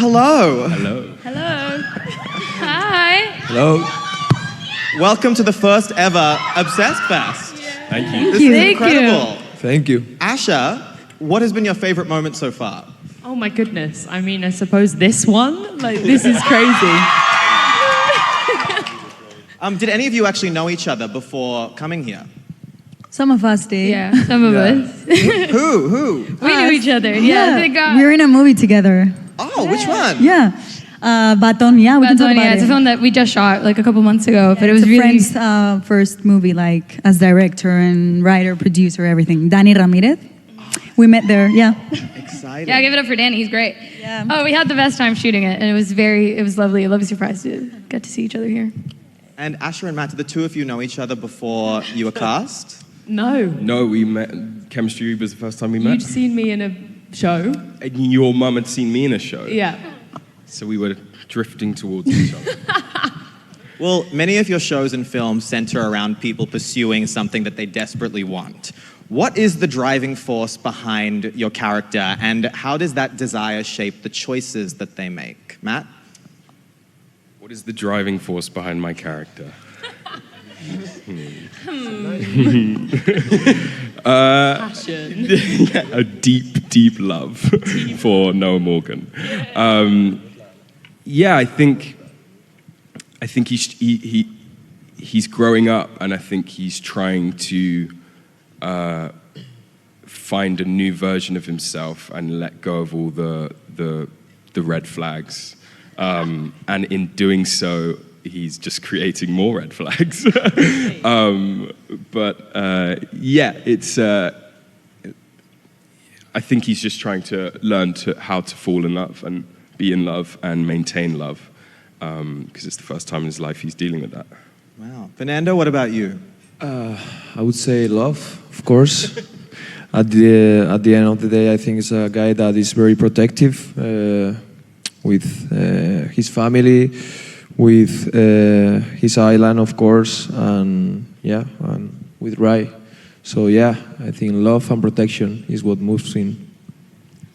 Hello. Hello. Hello. Hi. Hello. Welcome to the first ever Obsessed Fest. Thank you. This is incredible. Thank you. Asha, what has been your favorite moment so far? Oh my goodness. I mean, I suppose this one? Like, this is crazy. Did any of you actually know each other before coming here? Some of us did. Yeah, some of us. Who? We knew each other. Yeah. The guy. We were in a movie together. Oh, which one? Yeah. Baton, yeah, we can talk about It's a it. film that we just shot like a couple months ago, but it was It's a really... friend's first movie, like, as director and writer, producer, everything. Danny Ramirez. We met there, yeah. Exciting. Yeah, give it up for Danny. He's great. Yeah. Oh, we had the best time shooting it, and it was lovely. A lovely surprise to get to see each other here. And Asha and Matt, did the two of you know each other before you were cast? No. No, we met. Chemistry was the first time we met. You'd seen me in a show. And your mum had seen me in a show. Yeah. So we were drifting towards each other. Well, many of your shows and films center around people pursuing something that they desperately want. What is the driving force behind your character, and how does that desire shape the choices that they make? Matt? What is the driving force behind my character? Passion. A deep, deep love for Noah Morgan. Yeah, I think he's growing up, and I think he's trying to find a new version of himself and let go of all the red flags. And in doing so, he's just creating more red flags. Yeah, it's. I think he's just trying to learn how to fall in love and be in love and maintain love, because it's the first time in his life he's dealing with that. Wow. Fernando, what about you? I would say love, of course. At the end of the day, I think it's a guy that is very protective with his family, with his island, of course, and with Rai. So yeah, I think love and protection is what moves him.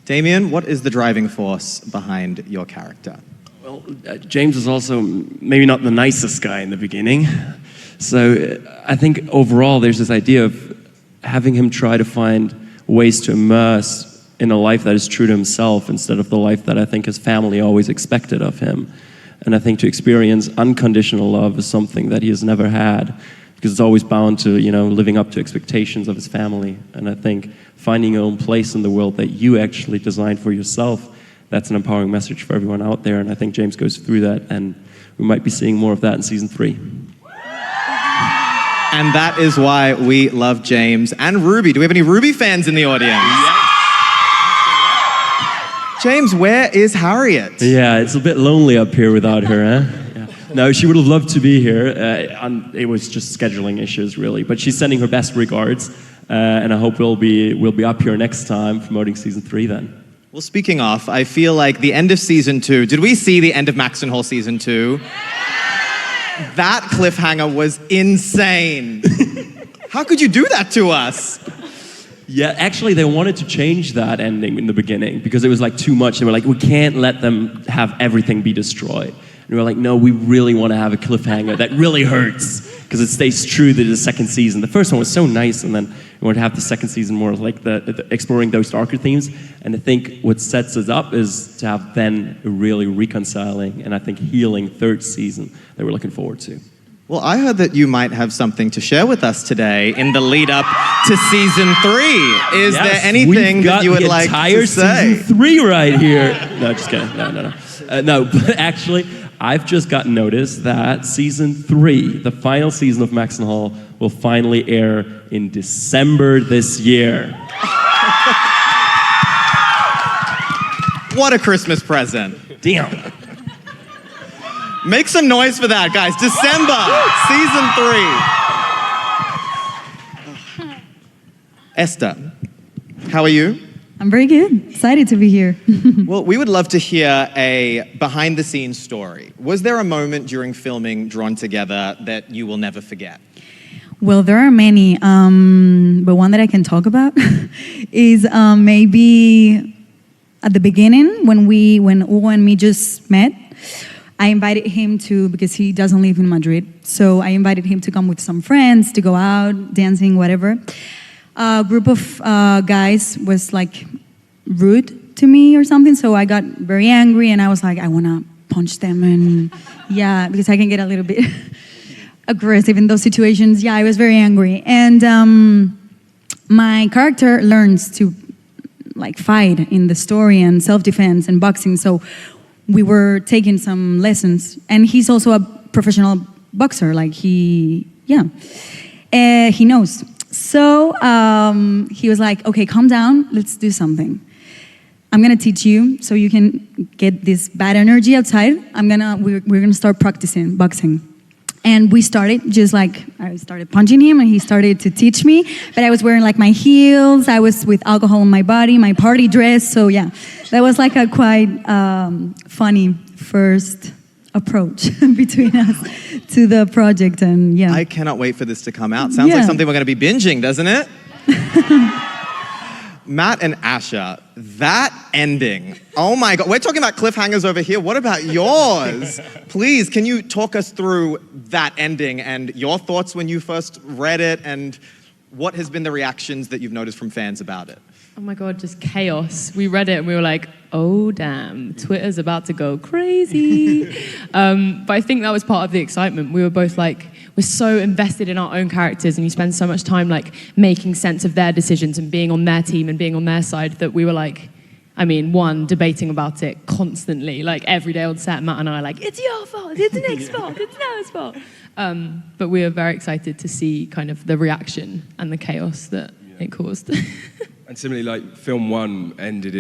Damien, what is the driving force behind your character? Well, James was also maybe not the nicest guy in the beginning. So I think overall there's this idea of having him try to find ways to immerse in a life that is true to himself instead of the life that I think his family always expected of him. And I think to experience unconditional love is something that he has never had, because it's always bound to, living up to expectations of his family. And I think finding your own place in the world that you actually designed for yourself, that's an empowering message for everyone out there. And I think James goes through that, and we might be seeing more of that in season 3. And that is why we love James and Ruby. Do we have any Ruby fans in the audience? Yeah. James, where is Harriet? Yeah, it's a bit lonely up here without her, huh? Yeah. No, she would have loved to be here. It was just scheduling issues, really. But she's sending her best regards, and I hope we'll be up here next time promoting season 3 then. Well, speaking of, I feel like the end of season 2, did we see the end of Maxton Hall season 2? That cliffhanger was insane. How could you do that to us? Yeah, actually, they wanted to change that ending in the beginning because it was like too much. They were like, we can't let them have everything be destroyed. And we were like, no, we really want to have a cliffhanger that really hurts because it stays true to the second season. The first one was so nice, and then we want to have the second season more like the exploring those darker themes. And I think what sets us up is to have then a really reconciling and I think healing third season that we're looking forward to. Well, I heard that you might have something to share with us today in the lead up to season 3. Is there anything that you would like to say? Season 3 right here. No, just kidding. No. No, but actually, I've just gotten notice that season 3, the final season of Maxton Hall, will finally air in December this year. What a Christmas present. Damn. Make some noise for that, guys. December, season 3. Esther, how are you? I'm very good. Excited to be here. Well, we would love to hear a behind-the-scenes story. Was there a moment during filming Drawn Together that you will never forget? Well, there are many, but one that I can talk about is maybe at the beginning, when Hugo and me just met, I invited him to, because he doesn't live in Madrid, so I invited him to come with some friends, to go out, dancing, whatever. A group of guys was like rude to me or something, so I got very angry and I was like, I wanna punch them, and yeah, because I can get a little bit aggressive in those situations. Yeah, I was very angry. And my character learns to like fight in the story and self-defense and boxing, so we were taking some lessons, and he's also a professional boxer, like he knows. So he was like, okay, calm down, let's do something. I'm gonna teach you so you can get this bad energy outside. We're gonna start practicing boxing. And we started just like, I started punching him and he started to teach me, but I was wearing like my heels, I was with alcohol on my body, my party dress, so yeah, that was like a quite funny first approach between us to the project, and yeah. I cannot wait for this to come out. Sounds like something we're gonna be binging, doesn't it? Matt and Asha, that ending, oh my God, we're talking about cliffhangers over here. What about yours? Please, can you talk us through that ending and your thoughts when you first read it, and what has been the reactions that you've noticed from fans about it? Oh my God, just chaos. We read it and we were like, oh damn, Twitter's about to go crazy. But I think that was part of the excitement. We were both like, we're so invested in our own characters, and you spend so much time like making sense of their decisions and being on their team and being on their side, that we were like, I mean, debating about it constantly, like every day on set. Matt and I are like, it's your fault, it's Nick's fault, it's Noah's fault. But we were very excited to see kind of the reaction and the chaos that it caused. And similarly, like film one ended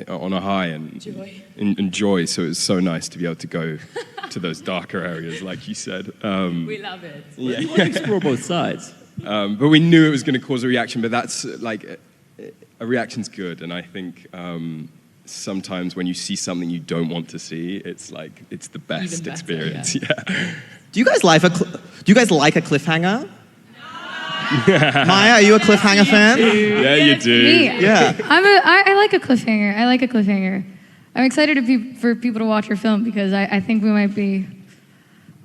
on a high and joy, so it was so nice to be able to go to those darker areas, like you said. We love it. Yeah. You want to explore both sides. But we knew it was going to cause a reaction, but that's like, a reaction's good, and I think sometimes when you see something you don't want to see, it's like, it's the best better, experience. yeah. Do you guys like a cliffhanger? Maya, are you a cliffhanger fan? Yeah, you do. Me. Yeah. I like a cliffhanger. I like a cliffhanger. I'm excited for people to watch your film, because I think we might be,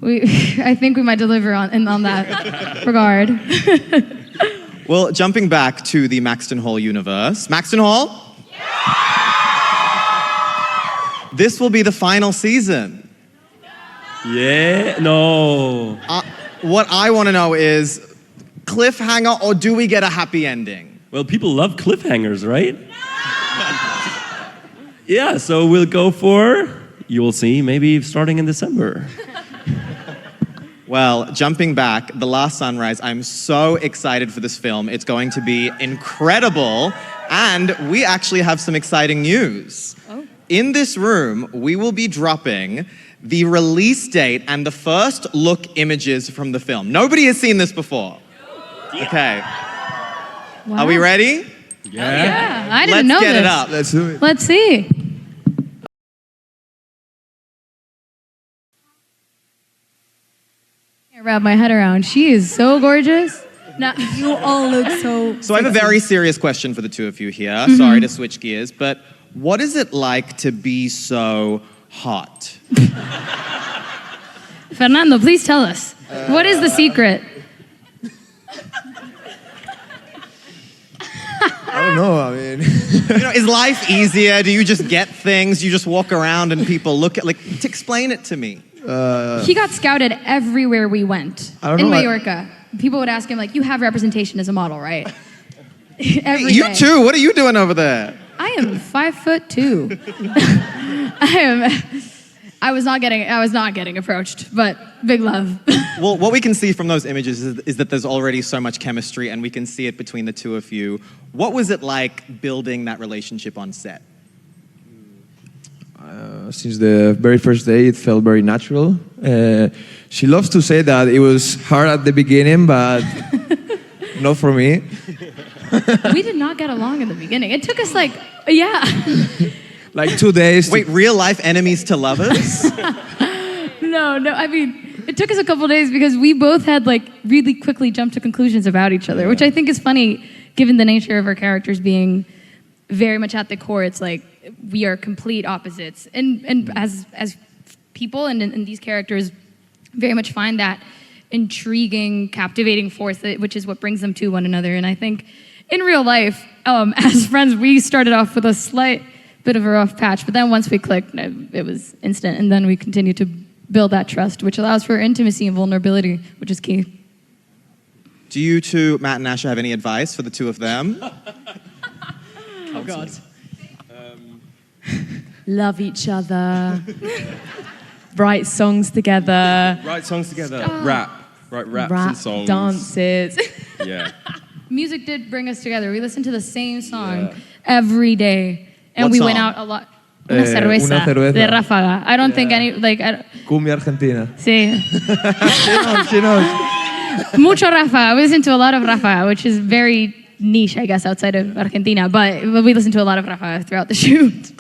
I think we might deliver on that regard. Well, jumping back to the Maxton Hall universe. Maxton Hall? Yeah! This will be the final season. Yeah, no. What I want to know is, cliffhanger, or do we get a happy ending? Well, people love cliffhangers, right? Yeah, so we'll go for, you will see, maybe starting in December. Well, jumping back, The Last Sunrise, I'm so excited for this film. It's going to be incredible, and we actually have some exciting news. Oh. In this room, we will be dropping the release date and the first look images from the film. Nobody has seen this before. Okay. Wow. Are we ready? Yeah, I didn't know Let's get this. it up. Let's do it. Let's see. I wrap my head around. She is so gorgeous. You all look so. So I have a very serious question for the two of you here. Mm-hmm. Sorry to switch gears, but what is it like to be so hot? Fernando, please tell us. What is the secret? I don't know, I mean... Is life easier? Do you just get things? You just walk around and people look at, to explain it to me. He got scouted everywhere we went. I don't in know, Mallorca. People would ask him, like, you have representation as a model, right? Every You day. too, what are you doing over there? I am 5'2". I was not getting approached, but big love. Well, what we can see from those images is that there's already so much chemistry, and we can see it between the two of you. What was it like building that relationship on set? Since the very first day, it felt very natural. She loves to say that it was hard at the beginning, but not for me. We did not get along in the beginning. It took us like 2 days. Wait, real life enemies to lovers? No, I mean, it took us a couple days because we both had like really quickly jumped to conclusions about each other, which I think is funny given the nature of our characters being very much at the core, it's like we are complete opposites. And as people and in these characters very much find that intriguing, captivating force, which is what brings them to one another. And I think in real life, as friends, we started off with a slight bit of a rough patch, but then once we clicked, it was instant. And then we continued to build that trust, which allows for intimacy and vulnerability, which is key. Do you two, Matt and Asha, have any advice for the two of them? Oh, God. Love each other. Write songs together. Write songs together. Rap. Write raps and songs. Dances. Yeah. Music did bring us together. We listened to the same song every day. And What we song? went out a lot. Una cerveza, Una cerveza. de Ráfaga. I don't think any, Cumbia Argentina. sí. She knows. Mucho Ráfaga. We listened to a lot of Ráfaga, which is very niche, I guess, outside of Argentina. But we listened to a lot of Ráfaga throughout the shoot.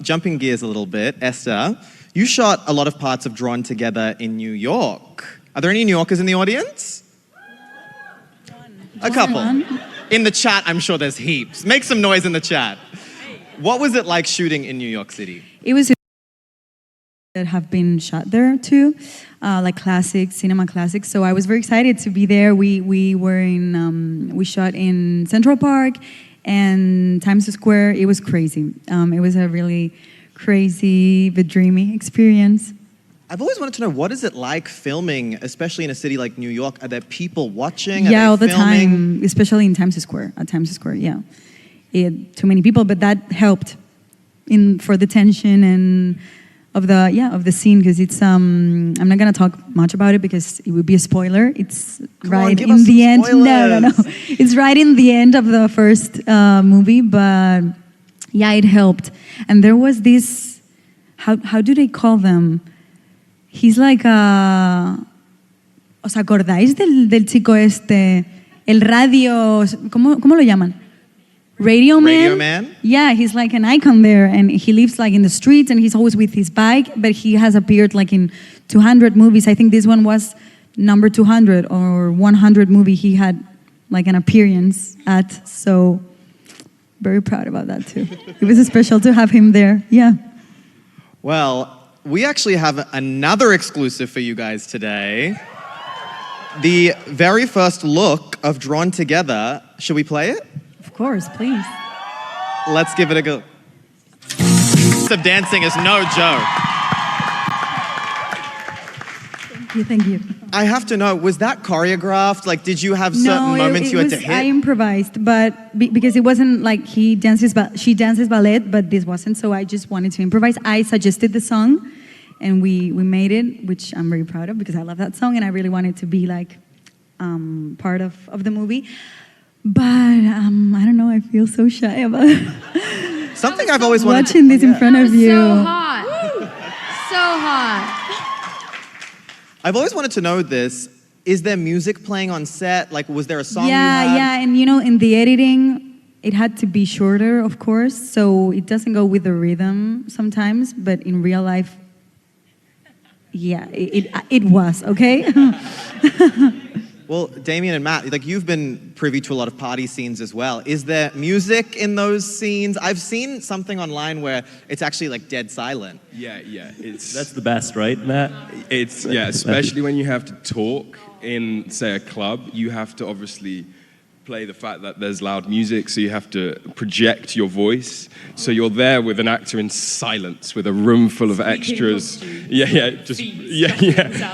Jumping gears a little bit, Esther, you shot a lot of parts of Drawn Together in New York. Are there any New Yorkers in the audience? A couple. In the chat, I'm sure there's heaps. Make some noise in the chat. What was it like shooting in New York City? It was that have been shot there too, like classics, cinema classics. So I was very excited to be there. We were in, we shot in Central Park and Times Square. It was crazy. It was a really crazy but dreamy experience. I've always wanted to know, what is it like filming, especially in a city like New York? Are there people watching? Are Yeah, they all the filming? time, especially in Times Square. At Times Square, yeah, too many people, but that helped for the tension and of the scene, because it's I'm not gonna talk much about it because it would be a spoiler. It's right give in us the some end. No. spoilers. It's right in the end of the first movie, but yeah, it helped. And there was this, how do they call them? He's like ¿os acordáis del chico este? El radio, ¿cómo lo llaman? Radio Man? Radio Man? Yeah, he's like an icon there, and he lives like in the streets, and he's always with his bike, but he has appeared like in 200 movies. I think this one was number 200 or 100 movie he had like an appearance at, so very proud about that too. It was special to have him there, yeah. Well, we actually have another exclusive for you guys today. The very first look of Drawn Together. Should we play it? Of course, please. Let's give it a go. Of dancing is no joke. Thank you. I have to know, was that choreographed? Like, did you have certain moments you had to hit? I improvised, but because it wasn't like she dances ballet, but this wasn't, so I just wanted to improvise. I suggested the song, and we made it, which I'm very proud of because I love that song, and I really wanted to be like part of the movie. But I don't know, I feel so shy about it. Something I've always wanted Watching this in front of you. So hot. So hot. I've always wanted to know this. Is there music playing on set? Like, was there a song you had? Yeah, and you know, in the editing, it had to be shorter, of course, so it doesn't go with the rhythm sometimes, but in real life, yeah, it was, okay? Well, Damien and Matt, like, you've been privy to a lot of party scenes as well. Is there music in those scenes? I've seen something online where it's actually like dead silent. Yeah. That's the best, right, Matt? It's especially when you have to talk in, say, a club. You have to obviously play the fact that there's loud music, so you have to project your voice. So you're there with an actor in silence, with a room full of extras.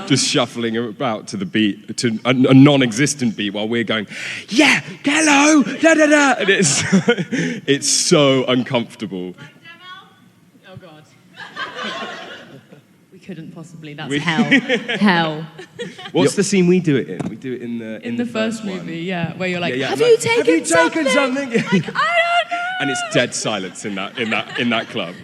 Just shuffling about to the beat, to a non-existent beat, while we're going, yeah, hello, da da da, and it's so uncomfortable. Oh, God. We couldn't possibly. That's hell. Hell. What's the scene we do it in? We do it in the first one. movie, yeah, where you're like, Yeah, have like, you taken something? Like, I don't know. and it's dead silence in that club.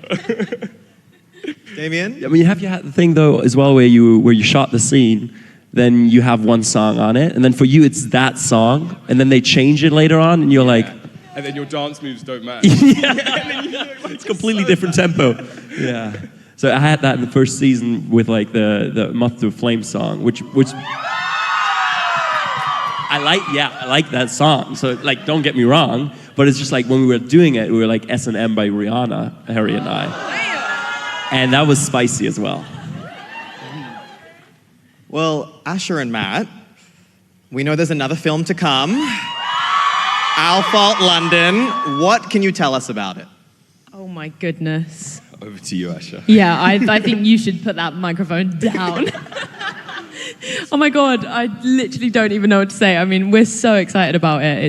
Damien? I mean, have you had the thing though as well where you shot the scene, then you have one song on it, and then for you it's that song, and then they change it later on, and you're like, and then your dance moves don't match. it's completely different tempo. Yeah. So I had that in the first season with like the Moth to a Flame song, which I like that song. So like, don't get me wrong, But it's just like when we were doing it, we were like S&M by Rihanna, Harry and I. And that was spicy as well. Well, Asha and Matt, we know there's another film to come. Our Fault London. What can you tell us about it? Oh my goodness. Over to you, Asha. Yeah, I think you should put that microphone down. Oh my God, I literally don't even know what to say. I mean, we're so excited about it.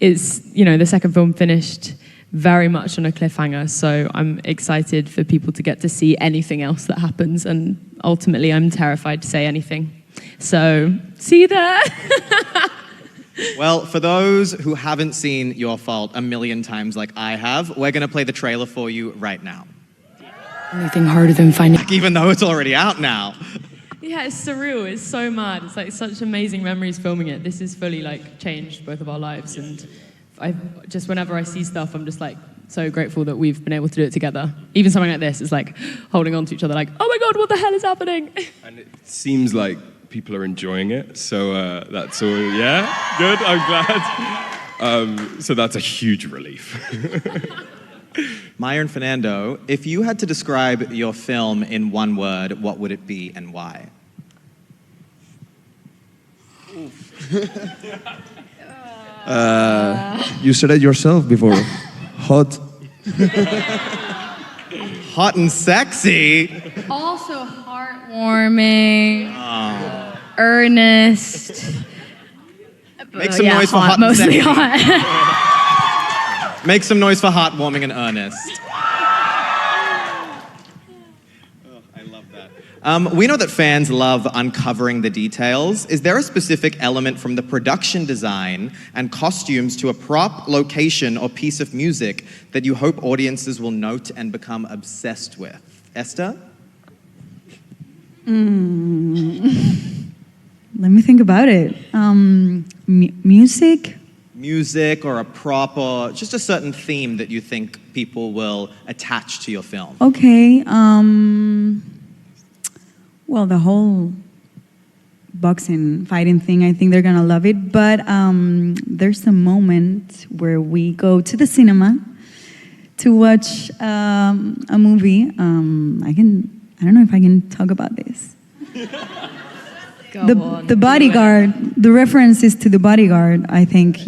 It's the second film finished very much on a cliffhanger, so I'm excited for people to get to see anything else that happens, and ultimately I'm terrified to say anything. So, see you there. Well, for those who haven't seen Your Fault a million times like I have, we're going to play the trailer for you right now. Anything harder than finding... Even though it's already out now. Yeah, it's surreal. It's so mad. It's like such amazing memories filming it. This has fully changed both of our lives, and whenever I see stuff, I'm just so grateful that we've been able to do it together. Even something like this is holding on to each other oh my God, what the hell is happening? And it seems like people are enjoying it, so that's all, yeah? Good, I'm glad. So that's a huge relief. Maia and Fernando, if you had to describe your film in one word, what would it be and why? You said it yourself before. Hot. Hot and sexy. Also heartwarming, earnest. Make some noise for hot and mostly sexy. hot. Make some noise for heartwarming and earnest. I love that. We know that fans love uncovering the details. Is there a specific element from the production design and costumes to a prop, location, or piece of music that you hope audiences will note and become obsessed with? Esther? Let me think about it. Music? Music or a prop or just a certain theme that you think people will attach to your film. Okay. Well, the whole boxing, fighting thing, I think they're going to love it. But there's a moment where we go to the cinema to watch a movie. I don't know if I can talk about this. The Bodyguard, the reference is to The Bodyguard, I think,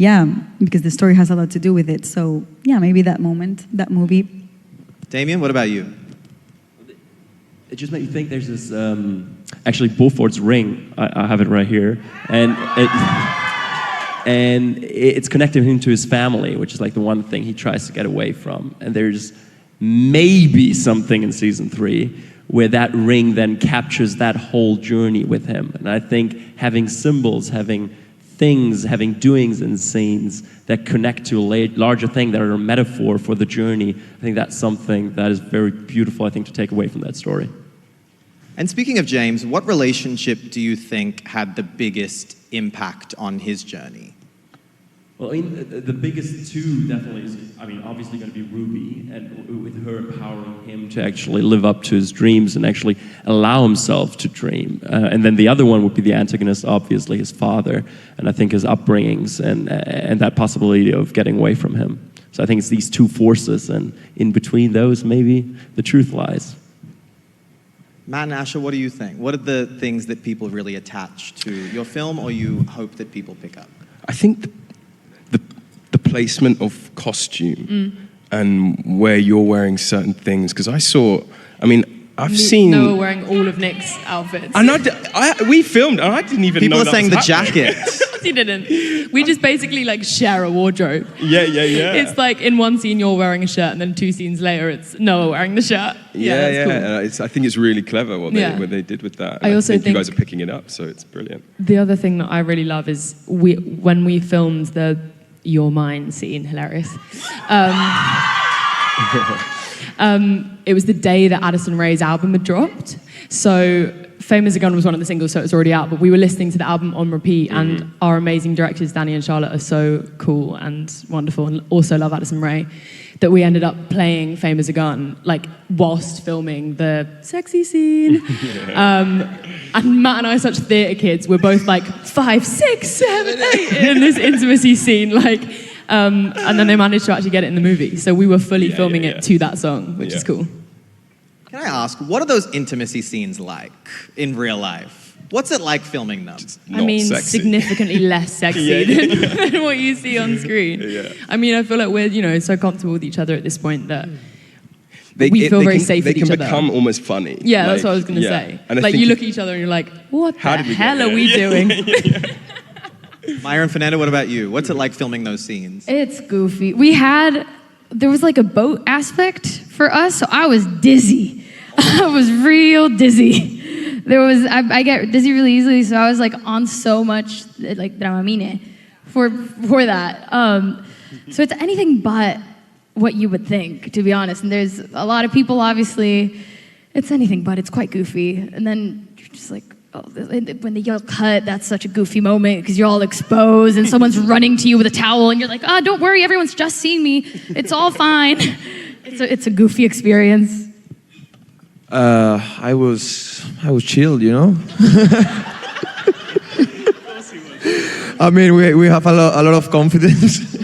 because the story has a lot to do with it. So, maybe that moment, that movie. Damien, what about you? It just made me think there's this, actually, Beaufort's ring. I have it right here. And it's connecting him to his family, which is the one thing he tries to get away from. And there's maybe something in season 3 where that ring then captures that whole journey with him. And I think having symbols, having things, having doings and scenes that connect to a larger thing that are a metaphor for the journey, I think that's something that is very beautiful, I think, to take away from that story. And speaking of James, what relationship do you think had the biggest impact on his journey? Well, the biggest two definitely is, obviously going to be Ruby, and with her empowering him to actually live up to his dreams and actually allow himself to dream. And then the other one would be the antagonist, obviously his father, and I think his upbringings and that possibility of getting away from him. So I think it's these two forces, and in between those, maybe the truth lies. Matt and Asha, what do you think? What are the things that people really attach to your film, or you hope that people pick up? I think the placement of costume and where you're wearing certain things, because I've seen Noah wearing all of Nick's outfits. And we filmed, and I didn't even people know are saying the happening. jacket. He didn't. We just basically share a wardrobe. Yeah. It's in one scene you're wearing a shirt, and then 2 scenes later it's Noah wearing the shirt. Yeah. Cool. I think it's really clever what they did with that. And I also think you guys are picking it up, so it's brilliant. The other thing that I really love is when we filmed the Your Mine scene, hilarious. It was the day that Addison Rae's album had dropped. So Fame as a Gun was one of the singles, so it was already out, but we were listening to the album on repeat, and our amazing directors, Danny and Charlotte, are so cool and wonderful, and also love Addison Rae, that we ended up playing Fame as a Gun, whilst filming the sexy scene. And Matt and I are such theatre kids. We're both 5, 6, 7, 8 in this intimacy scene, And then they managed to actually get it in the movie. So we were fully filming it to that song, which is cool. Can I ask, what are those intimacy scenes like in real life? What's it like filming them? I mean, sexy. significantly less sexy than what you see on screen. I mean, I feel like we're, so comfortable with each other at this point that we feel very safe with each other. They can become almost funny. Yeah, that's what I was going to say. And like, you look at each other and you're like, what the hell are we doing? Maia and Fernando, what about you? What's it like filming those scenes? It's goofy. There was like a boat aspect for us, so I was dizzy. I was real dizzy. I get dizzy really easily, so I was like on so much like Dramamine for that. So it's anything but what you would think, to be honest. And there's a lot of people, obviously, it's anything but. It's quite goofy. And then you're just like, oh, when they yell cut, that's such a goofy moment because you're all exposed and someone's running to you with a towel and you're like, don't worry, everyone's just seeing me. It's all fine. It's a goofy experience. I was chilled, I mean, we have a lot of confidence.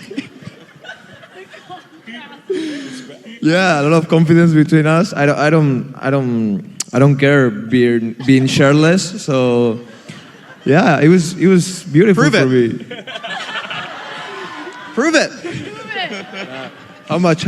Yeah, a lot of confidence between us. I don't care being shirtless. So, yeah, it was beautiful for me. Prove it. How much?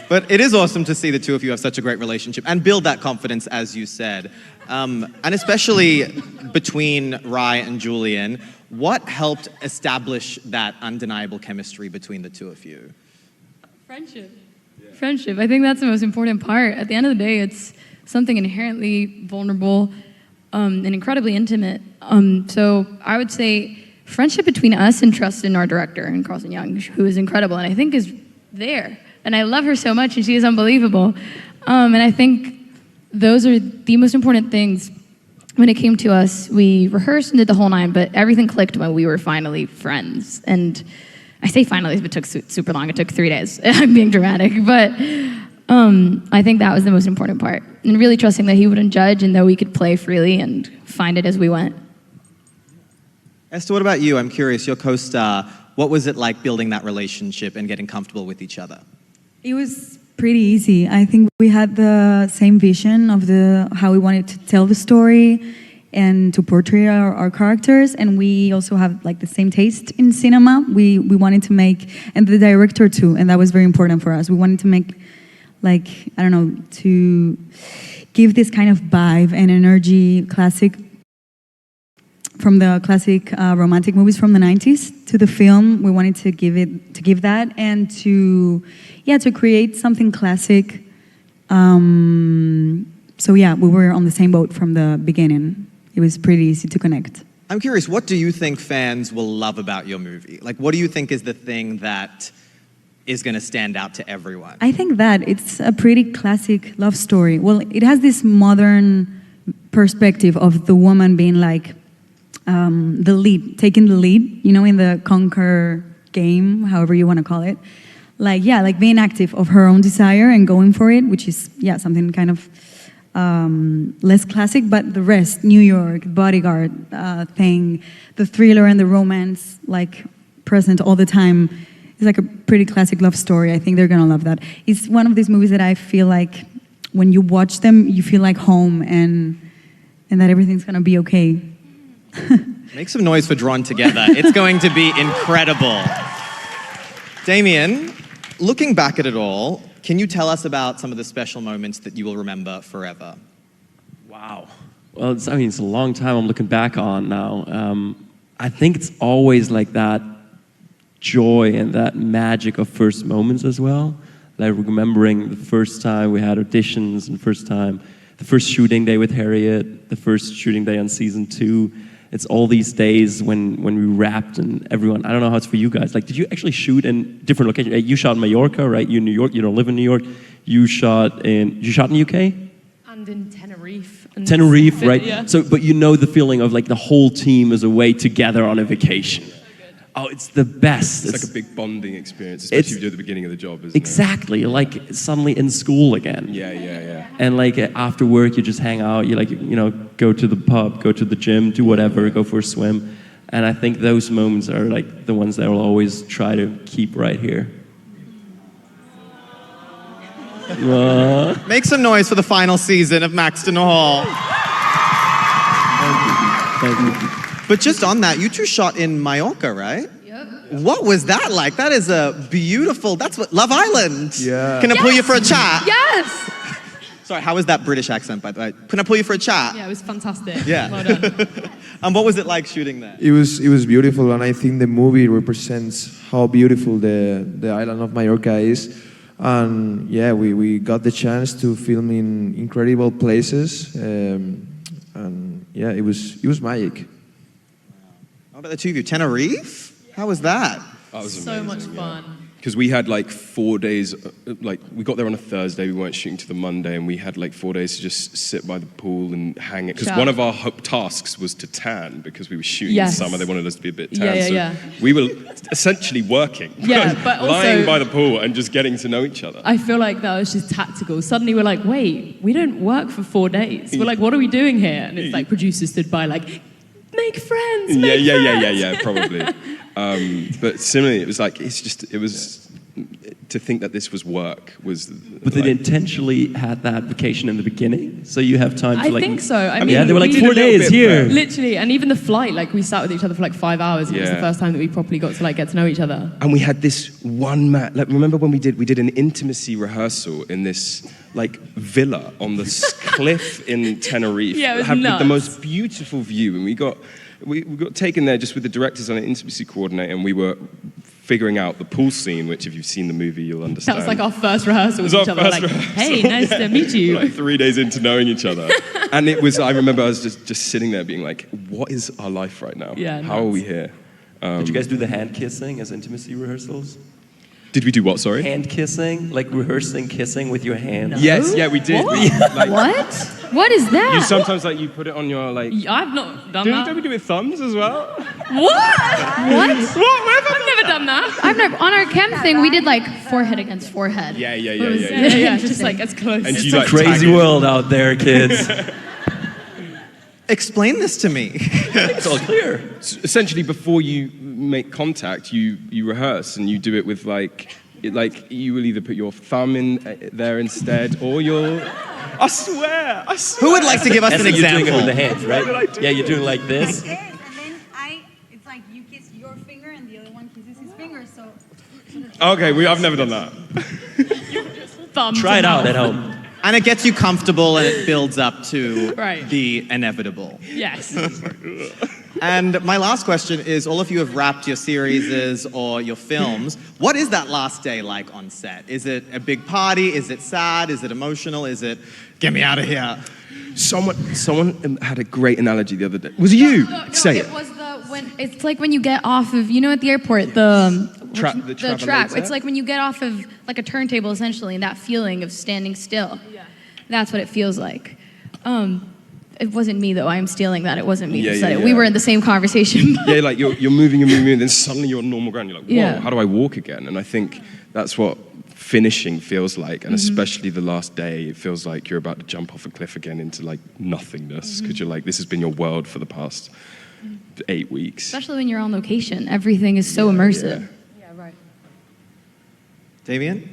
But it is awesome to see the two of you have such a great relationship and build that confidence, as you said. And especially between Rye and Julian, what helped establish that undeniable chemistry between the two of you? Friendship. Friendship. I think that's the most important part. At the end of the day, it's something inherently vulnerable and incredibly intimate. So I would say friendship between us and trust in our director, and Carlson Young, who is incredible and I think is there. And I love her so much, and she is unbelievable. And I think those are the most important things. When it came to us, we rehearsed and did the whole nine, but everything clicked when we were finally friends. And I say finally, but it took super long. It took 3 days. I'm being dramatic. But I think that was the most important part. And really trusting that he wouldn't judge and that we could play freely and find it as we went. Esther, what about you? I'm curious, your co-star, what was it like building that relationship and getting comfortable with each other? It was pretty easy. I think we had the same vision of how we wanted to tell the story and to portray our characters, and we also have like the same taste in cinema. We wanted to make, and the director too, and that was very important for us. We wanted to make, like, I don't know, to give this kind of vibe and energy from the classic romantic movies from the 90s to the film. We wanted to give that, and to create something classic. So yeah, we were on the same boat from the beginning. It was pretty easy to connect. I'm curious, what do you think fans will love about your movie? Like, what do you think is the thing that is going to stand out to everyone? I think that it's a pretty classic love story. Well, it has this modern perspective of the woman being like taking the lead, in the conquer game, however you want to call it. Like being active of her own desire and going for it, which is, something kind of less classic, but the rest, New York, bodyguard thing, the thriller and the romance, like present all the time, is like a pretty classic love story. I think they're gonna love that. It's one of these movies that I feel like when you watch them, you feel like home and that everything's gonna be okay. Make some noise for Drawn Together. It's going to be incredible. Damien, looking back at it all, can you tell us about some of the special moments that you will remember forever? Wow. Well, it's a long time I'm looking back on now. I think it's always like that joy and that magic of first moments as well. Like remembering the first time we had auditions and the first shooting day with Harriet, the first shooting day on season 2. It's all these days when we wrapped and everyone, I don't know how it's for you guys. Like, did you actually shoot in different locations? You shot in Mallorca, right? You're in New York, you don't live in New York. You shot in UK? And in Tenerife. Tenerife, right? Yeah. So, but you know the feeling of like the whole team is away together on a vacation. Oh, it's the best. It's like a big bonding experience, especially if you do at the beginning of the job, isn't exactly. You're like suddenly in school again. Yeah. And like after work, you just hang out. You go to the pub, go to the gym, do whatever, go for a swim. And I think those moments are like the ones that I'll always try to keep right here. Make some noise for the final season of Maxton Hall. Thank you. But just on that, you two shot in Mallorca, right? Yep. What was that like? That is a beautiful, that's what, Love Island. Yeah. Can I pull you for a chat? Yes. Sorry, how was that British accent, by the way? Can I pull you for a chat? Yeah, it was fantastic. Yeah. Well done. And what was it like shooting there? It was beautiful, and I think the movie represents how beautiful the island of Mallorca is. And yeah, we got the chance to film in incredible places, and yeah, it was magic. How about the two of you? Tenerife? How was that? That was So amazing, much fun. Because we had like 4 days, like we got there on a Thursday, we weren't shooting to the Monday, and we had like 4 days to just sit by the pool and hang it. Because Ciao. one of our tasks was to tan, because we were shooting Yes. in summer, they wanted us to be a bit tan. Yeah, so yeah. we were essentially working. Yeah, but lying also- by the pool and just getting to know each other. I feel like that was just tactical. Suddenly we're like, wait, we don't work for 4 days. We're like, what are we doing here? And it's like producers stood by like, make friends, make friends. Yeah, probably. But similarly, it was like, it was, to think that this was work was... But they intentionally had that vacation in the beginning, so you have time to I like... think so. I mean, yeah, they were like we- 4 days here. Literally, and even the flight, like we sat with each other for like 5 hours. And It was the Yeah. first time that we properly got to like get to know each other. And we had this one man. Like, remember when we did an intimacy rehearsal in this like villa on the cliff in Tenerife? Yeah, it was With the nuts. most beautiful view, and we got taken there just with the directors and an intimacy coordinator, and we were figuring out the pool scene, which if you've seen the movie, you'll understand. That was like our first rehearsal with It was each our other. first Like, rehearsal. hey, nice to meet you. Like 3 days into knowing each other, and it was. I remember I was just sitting there being like, "What is our life right now? Yeah, How are nuts. we here?" Did you guys do the hand kissing as intimacy rehearsals? Did we do what? Sorry. Hand kissing, like rehearsing kissing with your hands. Yes, yeah, we did. What? Like, What? What is that? You sometimes like you put it on your like. I've not done Don't that. we do it with thumbs as well? What? What? I've never done that. I've never, on our chem thing, we did like forehead against forehead. Yeah. Yeah, just like as close. And It's you a like crazy tag it. world out there, kids. Explain this to me. It's all clear. Essentially, before you make contact, you rehearse and you do it with like you will either put your thumb in there instead or your. I swear. Who would like to give us And an so you're doing example? it with the hands, What did I right? do? Yeah, you're doing like this. And then it's like you kiss your finger and the other one kisses his finger, so... Okay, I've never done that. Thumb Try to it out mouth. at home. And it gets you comfortable and it builds up to Right. the inevitable. Yes. And my last question is, all of you have wrapped your series or your films. What is that last day like on set? Is it a big party? Is it sad? Is it emotional? Is it, get me out of here? Someone had a great analogy the other day. Was it you? Say it. It was it's like when you get off of, you know, at the airport, the the track. travelator? It's like when you get off of like a turntable, essentially, and that feeling of standing still. Yeah. That's what it feels like. It wasn't me though. I am stealing that. It wasn't me Yeah, that said yeah, it. We yeah. were in the same conversation. Yeah, like you're moving, and then suddenly you're on normal ground. You're like, whoa, Yeah. how do I walk again? And I think that's what finishing feels like, and especially the last day, it feels like you're about to jump off a cliff again into like nothingness, because you're like, this has been your world for the past 8 weeks. Especially when you're on location. Everything is so immersive. Yeah, right. Damien?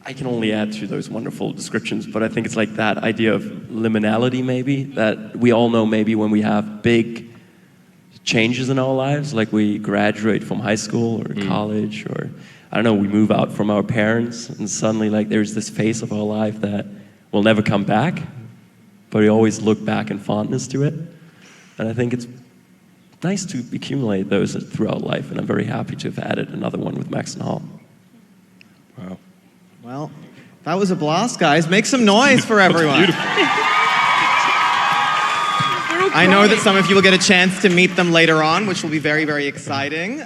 I can only add to those wonderful descriptions, but I think it's like that idea of liminality, maybe, that we all know maybe when we have big changes in our lives, like we graduate from high school or college, or I don't know, we move out from our parents, and suddenly like there's this phase of our life that will never come back, but we always look back in fondness to it. And I think it's nice to accumulate those throughout life, and I'm very happy to have added another one with Maxton Hall. Wow. Well, that was a blast, guys. Make some noise for everyone. I know that some of you will get a chance to meet them later on, which will be very, very exciting.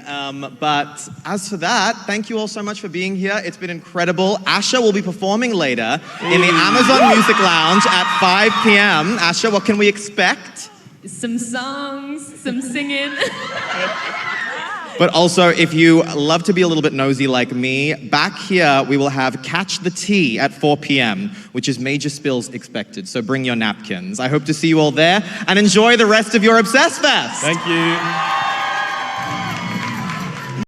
But as for that, thank you all so much for being here. It's been incredible. Asha will be performing later in the Amazon Music Lounge at 5 p.m. Asha, what can we expect? Some songs, some singing. But also, if you love to be a little bit nosy like me, back here we will have Catch the Tea at 4 p.m., which is major spills expected, so bring your napkins. I hope to see you all there, and enjoy the rest of your Obsessed Fest! Thank you.